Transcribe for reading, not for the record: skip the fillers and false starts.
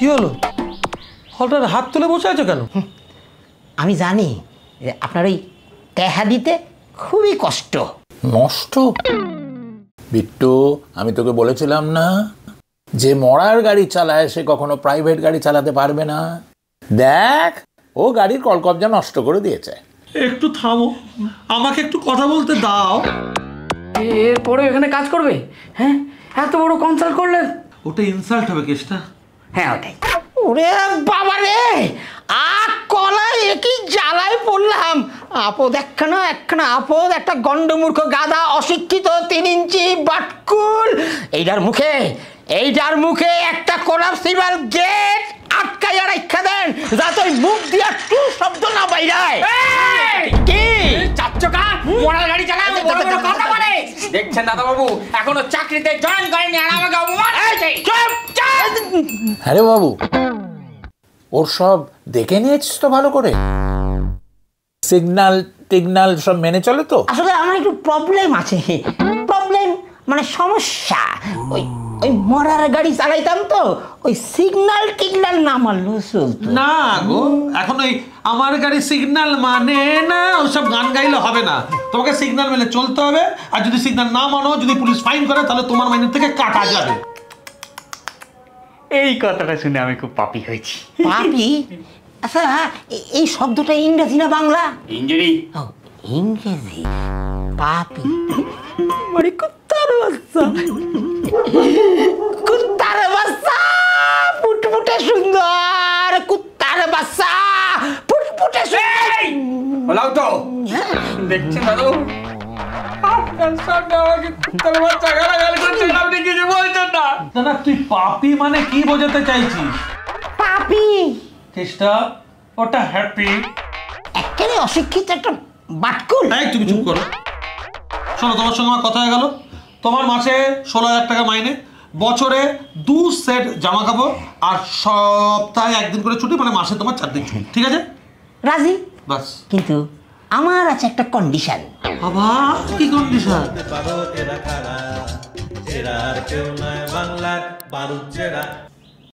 কি হলো? হঠাৎ হাত তুলে বসে আছো কেন? আমি জানি যে আপনার ওই টেহা দিতে খুবই কষ্ট। নষ্ট? বিট্টু, আমি তোকে বলেছিলাম না যে মরার গাড়ি চালায় সে কখনো প্রাইভেট গাড়ি চালাতে পারবে না। দেখ, ও গাড়ির কলকবজা নষ্ট করে দিয়েছে। একটু থামো, আমাকে একটু কথা বলতে দাও। এরপরে এখানে কাজ করবে? হ্যাঁ, এত বড় কনসাল্ট করলেন। ওটা ইনসাল্ট হবে কেসটা। হ্যাঁ ওটাই। ওরে বাবা রে, কলাই একই জ্বালায় পড়লাম। আপদ একখানা আপদ, একটা গন্ডমূর্খ গাদা, অশিক্ষিত 3 ইঞ্চি বাটকুল। এইটার মুখে একটা কোলাপসিবল গেট আটকাইয়া রাখা দেন, যাতে ওই মুখ দিয়া টু শব্দ না বাইরায়। কি চাচ্চকা মোড়ার গাড়ি চালায়, বড় বড় কথা বলে। দেখছেন দাদা বাবু, এখনো চাকরিতে জয়েন করেনি আর আমাকে অপমান করছে। চুপ চুপ। আরে বাবু, ওর সব দেখে নিয়েছিস তো ভালো করে? সিগন্যাল সব মেনে চলে তো? আসলে আমার একটু প্রবলেম আছে। প্রবলেম মানে সমস্যা। ওই মরার গাড়ি চালাইতাম তো, ওই সিগন্যাল না মানলেও চলতো না গো, এখন ওই আমার গাড়ি সিগন্যাল মানে না, ওসব গান গাইলে হবে না। তোমাকে সিগন্যাল মেনে চলতে হবে, আর যদি সিগন্যাল না মানো, যদি পুলিশ ফাইন করে, তাহলে তোমার মাইনে থেকে কাটা যাবে। এই কথাটা শুনে আমি খুব পাপি হয়েছি। পাপি? আচ্ছা, এই শব্দটা ইংরেজি না বাংলা? ইঞ্জুরি। ও, ইংরেজি। পাপি মানে কুত্তার বাচ্চা। কুত্তার বাচ্চা, ফুটফুটে সুন্দর কুত্তার বাচ্চা, ফুটফুটে সুন্দর। বলাও তো। দেখছেন দাদু, আপনার সামনে আমাকে কুত্তার বাচ্চা গালাগালি করছেন, আপনি কিছু বলছেন না। না, তুই পাপি মানে কি বোঝাতে চাইছিস? পাপি কেসটা ওটা হ্যাপি। একেবারে অশিক্ষিত একটা বাটকুল। এই তুমি চুপ করো। শোনো, তোমার সঙ্গে আমার কথা হয়ে গেল। তোমার মাসে 16,000 টাকা মাইনে, বছরে 2 সেট জামা কাপড়, আর সপ্তাহে 1 দিন করে ছুটি, মানে মাসে তোমার 4 দিন ছুটি। ঠিক আছে? রাজি। বাস। কিন্তু আমার আছে একটা কন্ডিশন। আবার কি কন্ডিশন? বাংলার বারুদ